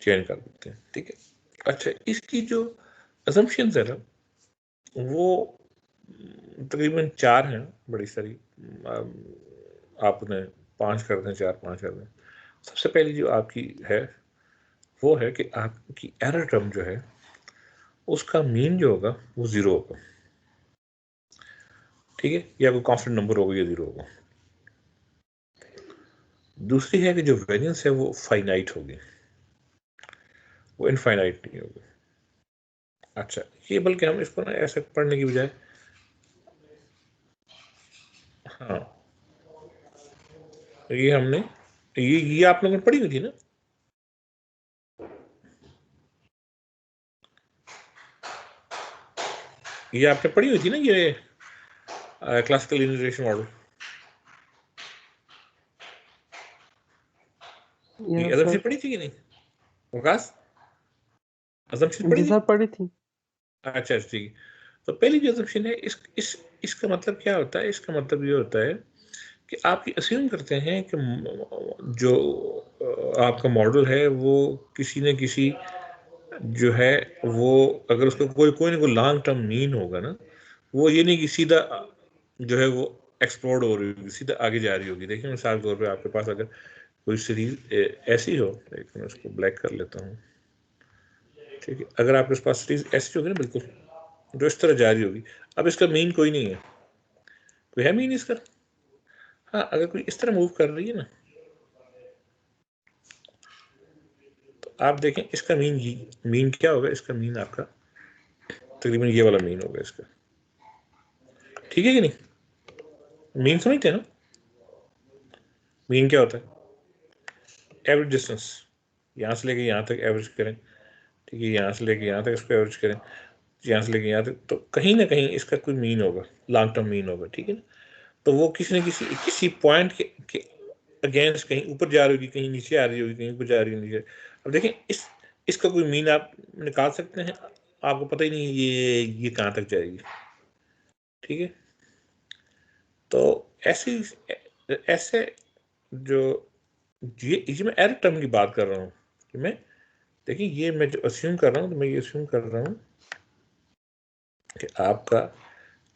Change कर देते हैं, ठीक है। अच्छा, इसकी जो असम्पशंस है ना वो तकरीबन 4 हैं, बड़ी सारी। आप उन्हें 5 कर दें, 4-5 कर दें। सबसे पहली जो आपकी है वो है कि आपकी एरर टर्म जो है उसका मीन जो होगा वो 0 होगा, ठीक है, या कोई कांस्टेंट नंबर होगा या 0 होगा। दूसरी है कि जो वेरिएंस है वो फाइनाइट होगी, वो इनफाइनाइट नहीं होगी। अच्छा, ये बल्कि हम इसको ना ऐसे पढ़ने की बजाय, हाँ, ये हमने ये आप लोगों ने पढ़ी हुई थी ना, ये आपने पढ़ी हुई थी ना, ये क्लासिकल लीनियर मॉडल, ये यस असम्पशन सर। पढ़ी थी कि नहीं विकास? असम्पशन पढ़ी जी थी? सर, पढ़ी थी। अच्छा, ठीक है। तो पहली जो असम्पशन है, इसका मतलब क्या होता है? इसका मतलब ये होता है कि आप ये अस्यूम करते हैं कि जो आपका मॉडल है वो किसी न किसी जो है वो, अगर उसका कोई ना कोई लॉन्ग टर्म मीन होगा ना, वो ये नहीं कि सीधा जो है वो एक्सप्लोर हो रही होगी, सीधा आगे जा रही होगी। देखिए मिसाल के तौर पे आपके पास अगर कोई सीरीज ऐसी हो, एक मैं उसको ब्लैक कर लेता हूँ, ठीक है, अगर आपके पास सीरीज ऐसी होगी ना बिल्कुल जो इस तरह जा रही होगी, अब इसका मीन कोई नहीं है, कोई है मीन इसका? हाँ, अगर कोई इस तरह मूव कर रही है ना, तो आप देखें इसका मीन क्या होगा? इसका मीन आपका तकरीबन ये वाला मीन होगा इसका, ठीक है कि नहीं? मीन समझते हैं ना? मीन क्या होता है? एवरेज डिस्टेंस, यहाँ से लेके यहाँ तक एवरेज करें, ठीक है, यहाँ से लेके यहाँ तक इसको एवरेज करें, यहाँ से लेके यहाँ तक, तो कहीं ना कहीं इसका कोई मीन होगा, लॉन्ग टर्म मीन होगा, ठीक है ना? तो वो किसी न किसी पॉइंट के अगेंस्ट कहीं ऊपर जा रही होगी, कहीं नीचे आ रही होगी, कहीं ऊपर जा रही होगी, नीचे। अब देखें इसका कोई मीन आप निकाल सकते हैं? आपको पता ही नहीं है ये कहाँ तक जाएगी, ठीक है। तो ऐसे जो ये मैं एरर टर्म की बात कर रहा हूँ कि मैं, देखिए ये मैं जो अस्यूम कर रहा हूँ, तो मैं ये अस्यूम कर रहा हूँ कि आपका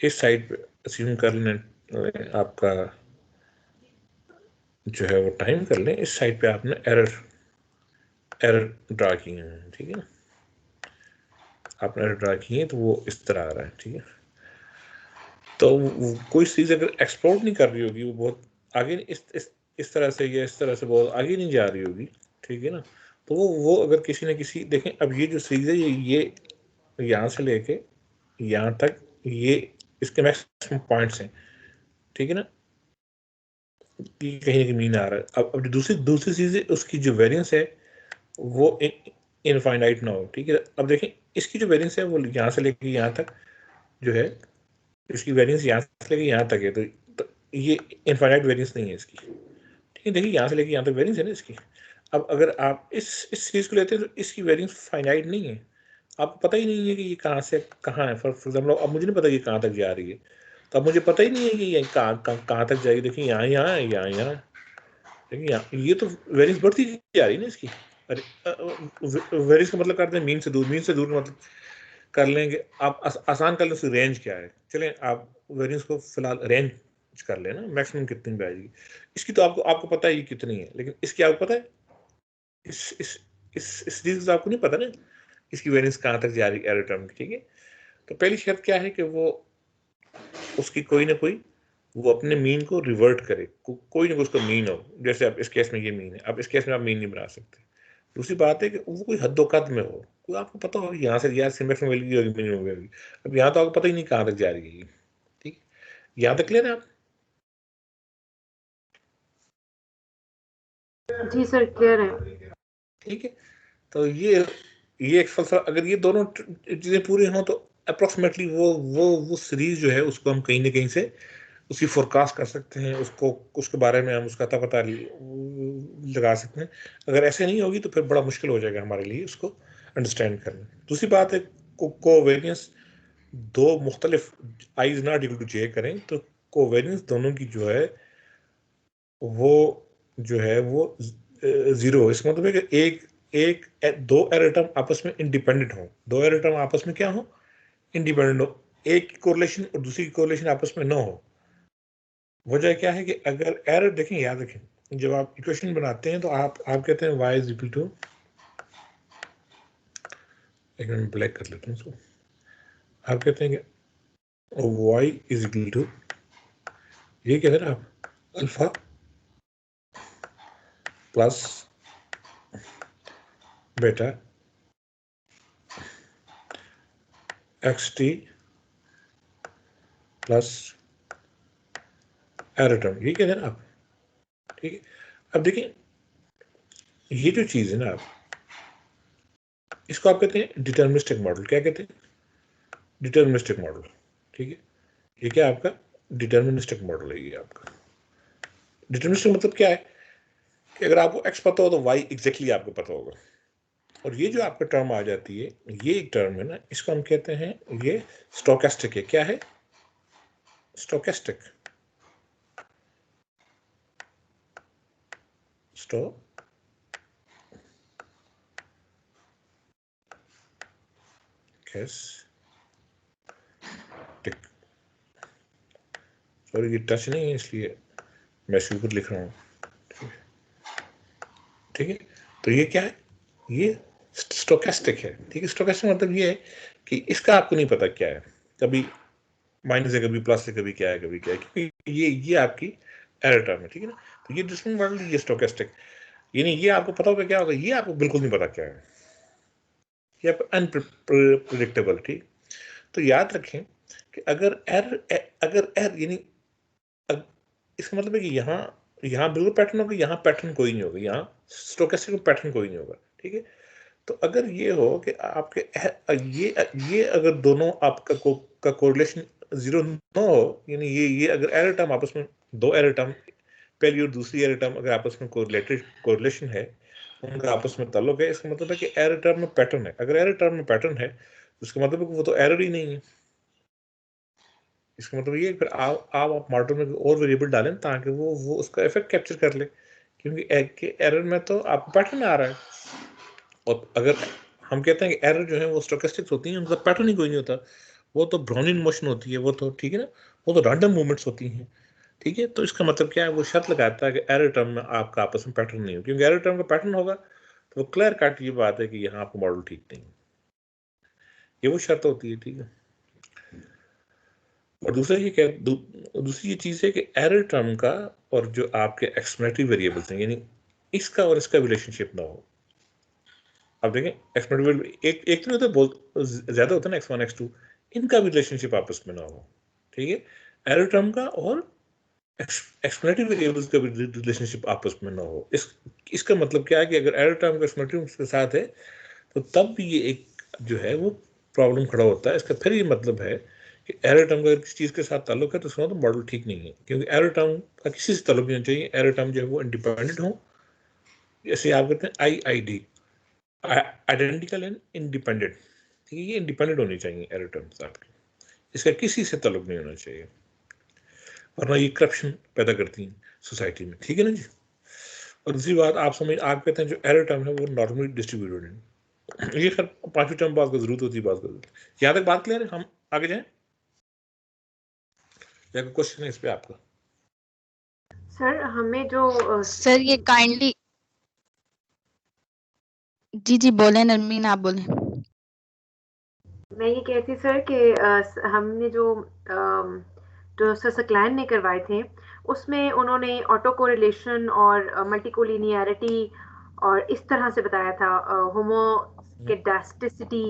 इस साइड पे अस्यूम कर लें, आपका जो है वो टाइम कर लें, इस साइड पे आपने एरर ड्रा किए हैं, ठीक है ना? आपने एरर ड्रा किए हैं तो वो इस तरह आ रहा है, ठीक है। तो कोई चीज़ अगर एक्सप्लोर नहीं कर रही होगी, वो बहुत आगे इस तरह से या इस तरह से बहुत आगे नहीं जा रही होगी, ठीक है ना, तो वो अगर किसी न किसी, देखें अब ये जो सीरीज है ये यहाँ से लेके यहाँ तक, ये इसके मैक्सिमम पॉइंट्स हैं, ठीक है ना, कि कहीं ना कहीं मीन आ रहा है। अब दूसरी चीज़ है, उसकी जो वेरिएंस है वो इनफाइनाइट ना हो, ठीक है। अब देखें इसकी जो वेरिएंस है वो यहाँ से लेके यहाँ तक जो है, इसकी वेरिएंस यहाँ से लेके यहाँ तक है, तो ये इनफाइनाइट वेरिएंस नहीं है इसकी, ठीक है। देखिए यहाँ से लेके यहाँ तक वेरिएंस है ना इसकी। अब अगर आप इस सीरीज को लेते हैं तो इसकी वेरिएंस फाइनाइट नहीं है, आपको पता ही नहीं है कि ये कहाँ से कहाँ है। फॉर एग्जाम्पल अब मुझे नहीं पता ये कहाँ तक जा रही है, तो अब मुझे पता ही नहीं है कि ये कहाँ तक जाएगी। देखिए यहाँ यहाँ है, यहाँ यहाँ, देखिए यहाँ, ये तो वेरिएंस बढ़ती जा रही है ना इसकी। अरे वेरिएंस का मतलब करते हैं मीन से दूर, मीन से दूर का मतलब कर लेंगे आप आसान कर लें, उसकी रेंज क्या है। चलें आप वेरिएंस को फिलहाल रेंज कर लेना, मैक्सिमम कितनी पे आएगी इसकी, तो आपको पता है ये कितनी है, लेकिन इसकी आपको पता है इस चीज आपको नहीं पता ना इसकी वेरिएंस कहाँ तक जा रही है एरर टर्म की, ठीक है। तो पहली शर्त क्या है कि वो उसकी कोई ना कोई वो अपने मीन को रिवर्ट करे, कोई ना कोई उसका मीन हो। जैसे अब इस केस में ये मीन है, अब इस केस में आप मीन नहीं बना सकते। दूसरी बात है कि वो कोई हद में हो, कोई आपको पता हो यहाँ से यहाँ से मैक्सिमम वैल्यू होगी, मिनिमम वैल्यू। अब यहाँ तो आपको पता ही नहीं कहाँ तक जा रही है, ठीक है। यहाँ तक क्लियर है आप? जी सर, क्लियर है। ठीक है। तो ये एक फलसफा, अगर ये दोनों चीजें पूरी हों तो अप्रोक्सीमेटली वो सीरीज जो है उसको हम कहीं ना कहीं से उसकी फोरकास्ट कर सकते हैं, उसको उसके बारे में हम उसका पता लगा सकते हैं। अगर ऐसे नहीं होगी तो फिर बड़ा मुश्किल हो जाएगा हमारे लिए उसको अंडरस्टैंड करना। दूसरी बात है कोवेरियंस दो मुख्तलिफ I is not equal to जे करें तो कोवेरियंस दोनों की जो है वो जो है वो जीरो। इसका मतलब है कि दो एरर टर्म आपस में इंडिपेंडेंट हो, दो एरर टर्म आपस में क्या हो, इंडिपेंडेंट हो, एक की कोरिलेशन और दूसरी की कोरिलेशन आपस में ना हो। वजह क्या है कि अगर एरर देखें, याद रखें, जब आप इक्वेशन बनाते हैं तो आप कहते हैं y इज इक्वल टू, एक मिनट ब्लैक कर लेते हैं इसको, आप कहते हैं कि y इज इक्वल टू, ये कहते हैं आप अल्फा प्लस बेटा xt प्लस एरर टर्म, ये कहते हैं ना आप, ठीक है। अब देखिए ये जो चीज है ना, आप इसको आप कहते हैं डिटर्मिनिस्टिक मॉडल। क्या कहते हैं? डिटर्मिनिस्टिक मॉडल, ठीक है। ये क्या आपका डिटर्मिनिस्टिक मॉडल है, ये आपका डिटर्मिनिस्टिक मतलब क्या है कि अगर आपको x पता हो तो y एग्जैक्टली आपको पता होगा। और ये जो आपका टर्म आ जाती है, ये एक टर्म है ना, इसको हम कहते हैं ये स्टोकेस्टिक है। क्या है? स्टोकेस्टिक, स्टोकेस्टिक, सॉरी ये टच नहीं है इसलिए मैं इसके ऊपर लिख रहा हूँ, ठीक है। तो ये क्या है? ये स्टोकेस्टिक है, ठीक है। स्टोकेस्टिक मतलब ये है कि इसका आपको नहीं पता क्या है, कभी माइनस है, कभी प्लस है, कभी क्या है, कभी क्या है, क्योंकि ये आपकी एरर टर्म है, ठीक है ना। तो ये डिस्क्रिमिनेंट मॉडल, ये स्टोकेस्टिक, यानी ये आपको पता होगा क्या होगा, ये आपको बिल्कुल नहीं पता क्या है, ये आपको अनप्रिडिक्टेबल, ठीक। तो याद रखें कि अगर एरर यानी इसका मतलब है कि यहाँ बिल्कुल पैटर्न होगा, यहाँ पैटर्न कोई नहीं होगा, यहाँ स्टोकेस्टिक में पैटर्न कोई नहीं होगा, ठीक है। तो अगर ये हो कि आपके ये अगर दोनों आपका का कोरिलेशन जीरो ना हो, यानी ये अगर एरर टर्म आपस में, दो एरर टर्म, पहली और दूसरी एरर टर्म अगर आपस में कोरिलेशन है, उनका आपस में ताल्लुक है, इसका मतलब है कि एरर टर्म में पैटर्न है। अगर एरर टर्म में पैटर्न है तो इसका मतलब है कि वो तो एरर ही नहीं है। इसका मतलब ये फिर आप मॉडल में और वेरिएबल डालें ताकि वो उसका इफेक्ट कैप्चर कर ले, क्योंकि एरर में तो आपको पैटर्न आ रहा है। और अगर हम कहते हैं कि एरर जो है वो स्टोकेस्टिक्स होती हैं, उनका पैटर्न ही कोई नहीं होता, वो तो ब्राउनिन मोशन होती है, वो तो ठीक है ना, वो तो रैंडम मूवमेंट्स होती हैं, ठीक है। तो इसका मतलब क्या है, वो शर्त लगाता है कि एरर टर्म में आपका आपस में पैटर्न नहीं हो, क्योंकि एरर टर्म का पैटर्न होगा तो वो क्लियर कट ये बात है कि यहाँ आपका मॉडल ठीक नहीं है, ये वो शर्त होती है, ठीक है। और दूसरा ये क्या, दूसरी ये चीज़ है कि एरर टर्म का और जो आपके एक्सप्लेनेटरी वेरिएबल्स हैं, यानी इसका और इसका रिलेशनशिप ना हो। अब देखें एक्सप्लेनेटरी एक तो नहीं होता, बहुत ज्यादा होता है ना, x1 x2, इनका भी रिलेशनशिप आपस में ना हो, ठीक है। एरर टर्म का और एक्सप्लेनेटरी वेरिएबल्स का भी रिलेशनशिप आपस में ना हो। इसका मतलब क्या है कि अगर एरर टर्म का एक्सप्लेनेटरी के साथ है तो तब भी ये एक जो है वो प्रॉब्लम खड़ा होता है। इसका फिर ये मतलब है कि एरर टर्म का अगर किसी चीज़ के साथ ताल्लुक है तो उसका तो मॉडल ठीक नहीं है, क्योंकि एरर टर्म का किसी से ताल्लुक नहीं होना चाहिए। एरर टर्म जो है वो इंडिपेंडेंट हो, जैसे आप कहते हैं IID, आइडेंटिकल एंड इंडिपेंडेंट, ठीक है। ये इंडिपेंडेंट होनी चाहिए एरर टर्म्स आपकी, इसका किसी से ताल्लुक नहीं होना चाहिए, वरना ये करप्शन पैदा करती हैं सोसाइटी में, ठीक है ना जी। और दूसरी बात आप कहते हैं जो एरर टर्म है वो नॉर्मली डिस्ट्रीब्यूटेड है, ये खैर पांचवी टर्म बात को जरूरत होती है, बात को यहाँ तक बात क्लियर है, हम आगे जाएं या कोई क्वेश्चन है इस पे आपका? सर हमें जो सर ये काइंडली जी बोले नरमीन, आप बोले। मैं ये कहती सर कि हमने जो सर सकलैन ने करवाए थे उसमें उन्होंने ऑटो कोरिलेशन और मल्टीकोलिनियरिटी और इस तरह से बताया था, होमोस्केडास्टिसिटी,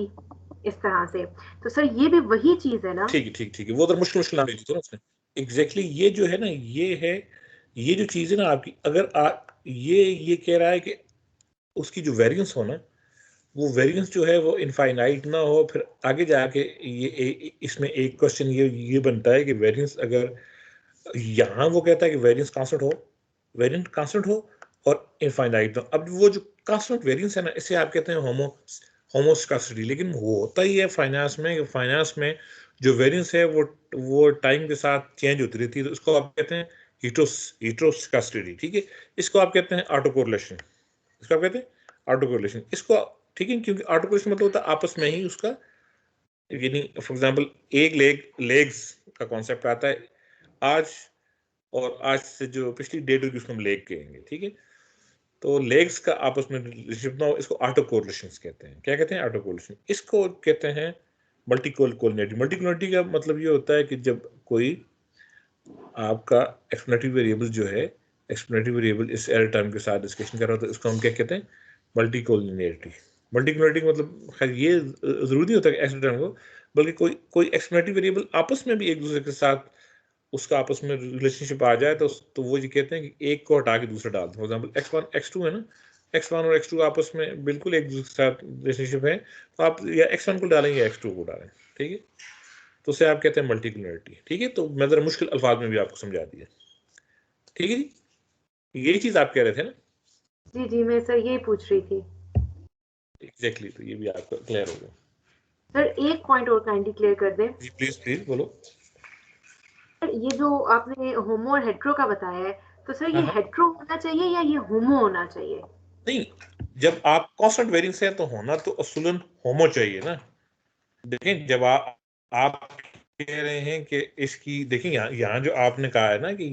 इस तरह से। तो सर ये भी वही चीज है ना? ठीक है, वो तो मुश्किल नाम दी थी ना उसने। एग्जैक्टली ये जो है ना, ये जो चीज़ है ना आपकी, अगर ये कह रहा है कि उसकी जो वेरिएंस हो ना, वो वेरिएंस जो है वो इनफाइनाइट ना हो, फिर आगे जाके इसमें एक क्वेश्चन ये बनता है कि वेरिएंस अगर यहाँ वो कहता है कि वेरिएंट कांस्टेंट हो और इनफाइनाइट ना, अब वो जो कांस्टेंट वेरिएंस है ना, इसे आप कहते हैं होमोस्कासिटी। लेकिन वो होता ही है फाइनेंस में जो वेरिएंस है वो टाइम के साथ चेंज होती रहती है, तो इसको आप कहते हैं हीट्रोस्कासिटी, ठीक है। इसको आप कहते हैं ऑटो कोरिलेशन, इसको आप कहते हैं ऑटो कोरिलेशन इसको, ठीक है, क्योंकि ऑटो कोरिलेशन मतलब होता है आपस में ही उसका, यानी फॉर एग्जांपल एक लेग्स का कॉन्सेप्ट आता है आज, और आज से जो पिछली डेट होगी उसको हम लेग कहेंगे, ठीक है। तो लेग्स का आपस में रिलेशनशिप ना हो, इसको ऑटो कोरिलेशन कहते हैं। क्या कहते हैं? Auto correlation. इसको कहते हैं मल्टीकोलिनिटी। मल्टीकोलिनिटी का मतलब ये होता है कि जब कोई आपका एक्सप्लेनेटरी वेरिएबल जो है, एक्सप्लेनेटरी वेरिएबल इस एरर टर्म के साथ डिस्कशन कर रहा होता है, उसको हम क्या कहते हैं? मल्टीकोलिनिटी। मल्टीकोलिनिटी का मतलब खैर ये जरूरी नहीं होता कि एक्स टर्म को, बल्कि कोई कोई एक्सप्लेनेटरी वेरिएबल आपस में भी एक दूसरे के साथ उसका आपस में रिलेशनशिप आ जाए तो वो ये कहते हैं कि एक को हटा के दूसरा डाल दो। फॉर एग्जाम्पल x1 x2 है ना, x1 और x2 आपस में बिल्कुल एक दूसरे के साथ रिलेशनशिप है, तो आप या x1 को डालेंगे या x2 को डालें, ठीक है, तो उसे आप कहते हैं मल्टीकुलरिटी, ठीक है। तो मैं जरा मुश्किल अल्फाज में भी आपको समझा दिया, ठीक है जी। यही चीज आप कह रहे थे ना? जी जी, मैं सर यही पूछ रही थी। एग्जैक्टली, तो ये भी आपका क्लियर हो गया। सर एक पॉइंट और काइंडली क्लियर कर दें। जी प्लीज प्लीज बोलो। ये जो आपने होमो और हेट्रो का बताया है, तो सर हाँ ये हाँ, हेट्रो होना चाहिए या ये होमो होना चाहिए? नहीं, जब आप कांस्टेंट वेरिएंस है तो होना तो असूलन होमो चाहिए ना। देखें, जब आप कह रहे हैं कि इसकी, देखें यहाँ जो आपने कहा है ना कि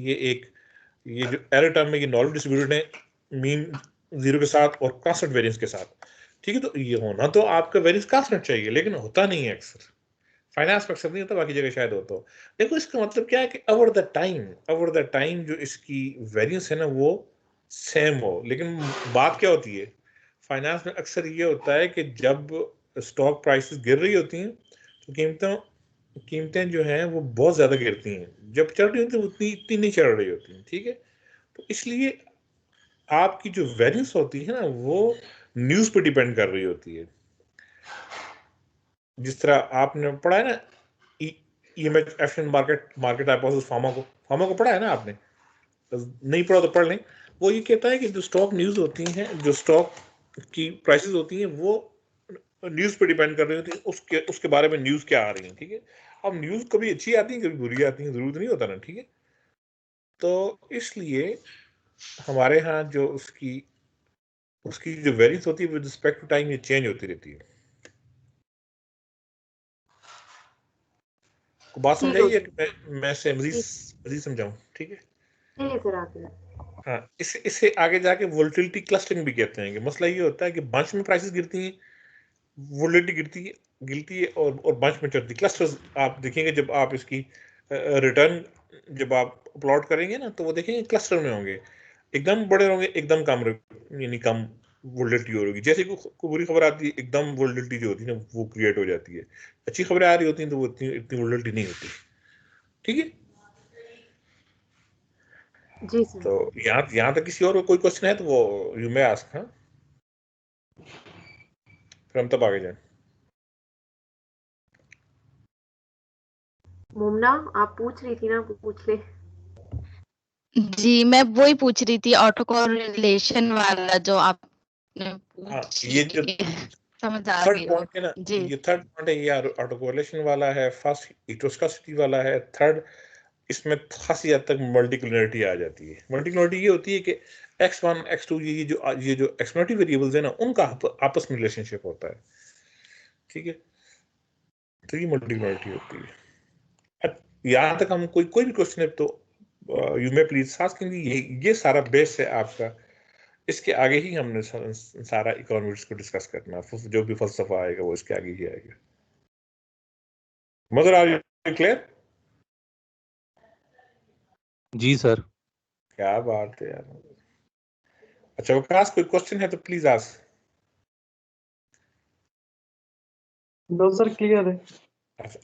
ये जो एरर टर्म में ये नॉर्मल डिस्ट्रीब्यूटेड है मीन जीरो के साथ और कांस्टेंट वेरिएंस के साथ, ठीक है, तो ये होना तो आपका वेरिएंस कांस्टेंट चाहिए, लेकिन होता नहीं है अक्सर। फाइनेंस में अक्सर नहीं होता, बाकी जगह शायद होता हो। देखो, इसका मतलब क्या है कि ओवर द टाइम जो इसकी वेरिएंस है ना वो सेम हो। लेकिन बात क्या होती है, फाइनेंस में अक्सर ये होता है कि जब स्टॉक प्राइसेस गिर रही होती हैं तो कीमतें जो हैं वो बहुत ज़्यादा गिरती हैं, जब चढ़ रही होती हैं उतनी इतनी नहीं चढ़ रही होती हैं, ठीक है। तो इसलिए आपकी जो वेरिएंस होती है ना वो न्यूज़ पे डिपेंड कर रही होती है। जिस तरह आपने पढ़ा है ना ईएमएच एफिशिएंट मार्केट हाइपोथेसिस, फार्मा को पढ़ा है ना आपने? तो नहीं पढ़ा तो पढ़ लें। वो ये कहता है कि जो स्टॉक न्यूज़ होती हैं, जो स्टॉक की प्राइसेस होती हैं वो न्यूज़ पे डिपेंड कर रही होती है, उसके बारे में न्यूज़ क्या आ रही है, ठीक है। अब न्यूज़ कभी अच्छी आती है कभी बुरी आती है, जरूरत नहीं होता ना, ठीक है। तो इसलिए हमारे यहाँ जो उसकी उसकी जो वेरिएंस होती है विद रिस्पेक्ट टू टाइम ये चेंज होती रहती है। को बात ठीक समझाइए होगी। कि मैं से मजीद ठीक मजीद समझाऊं, ठीक है। है सर आपने। हाँ, इससे आगे जाके वोलेटिलिटी क्लस्टरिंग भी कहते हैं कि मसला ये होता है कि बंच में प्राइसेस गिरती हैं, वोलेटिलिटी गिरती है और बंच में चढ़ती। क्लस्टर्स आप देखेंगे जब आप इसकी रिटर्न जब आप प्लॉट करेंगे ना तो वो देखेंगे क्लस्टर में होंगे, एकदम बड़े होंगे, एकदम कम यानी कम वोलेटिलिटी होगी। जैसे कोई बुरी खबर आती है एकदम वोलेटिलिटी जो होती है ना वो क्रिएट हो जाती है, अच्छी खबरें आ रही होती हैं तो वो इतनी वोलेटिलिटी नहीं होती, ठीक है। जी सर। तो यहाँ तक किसी और को कोई क्वेश्चन है तो वो यू मे आस्क। हाँ, फिर हम तब आगे जाए। मुमना, आप पूछ रही थी ना, पूछ ले। जी मैं वही पूछ रही थी ऑटो कोरिलेशन वाला जो आपने हाँ, पूछ ये जो लिया, समझ आ थर्ड गई वो। पॉइंट है ना, जी ये थर्ड पॉइंट है, ये ऑटो कोरिलेशन वाला है, फर्स्ट हिस्टोस्केसिटी वाला है, थर्ड इसमें खासी हद तक मल्टीकुलरिटी आ जाती है। मल्टीकुलरिटी ये होती है कि x1 x2 ये जो एक्सप्लेनेटरी वेरिएबल्स है ना उनका आपस में रिलेशनशिप होता है, ठीक है। तो ये मल्टीकुलरिटी होती है। यहाँ तक हम कोई भी क्वेश्चन है तो यू मे प्लीज आस्क, क्योंकि ये सारा बेस है आपका। इसके आगे ही हमने सारा इकोनॉमिक्स को डिस्कस करना, जो भी फलसफा आएगा वो इसके आगे ही आएगा। मगर आर यू क्लियर? जी सर। क्या बात है यार। अच्छा, विकास कोई क्वेश्चन है तो please ask. No sir, clear है। अच्छा,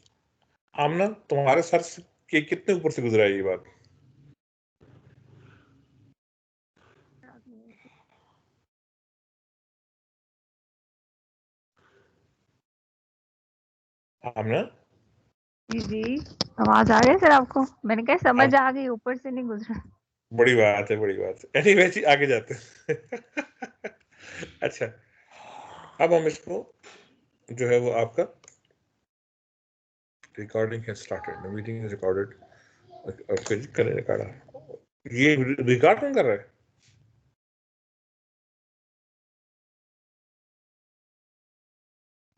आमना तुम्हारे सर के कितने ऊपर से गुजरा है ये बात? आमना, जी जी, आवाज आ रही है सर आपको? मैंने कहा समझ हाँ, आ गई, ऊपर से नहीं गुजरा। बड़ी बात है, बड़ी बात है। एनीवे जी, आगे जाते हैं। अच्छा, अब हम इसको जो है वो आपका रिकॉर्डिंग है started, meeting is recorded. Okay जी, करें रिकॉर्ड। ये रिकॉर्ड कौन कर रहा है?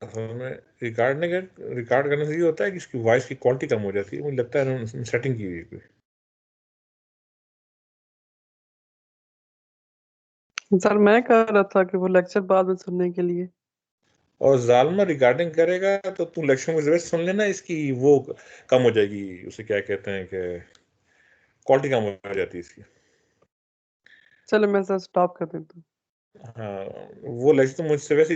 असल में रिकॉर्ड करने से ये होता है कि इसकी वॉइस की क्वालिटी कम हो जाती है। मुझे लगता है उन्होंने सेटिंग की हुई है कोई। सर मैं कह रहा था कि वो लेक्चर बाद में सुनने के लिए। और जालमा रिकॉर्डिंग करेगा तो तू लेक्चर में जरूर सुन लेना, इसकी वो कम हो जाएगी, उसे क्या कहते हैं कि क्वालिटी कम हो जाती है इसकी। चलो मैं सर स्टॉप कर देता हूँ। हाँ वो लेक्चर तो मुझसे वैसे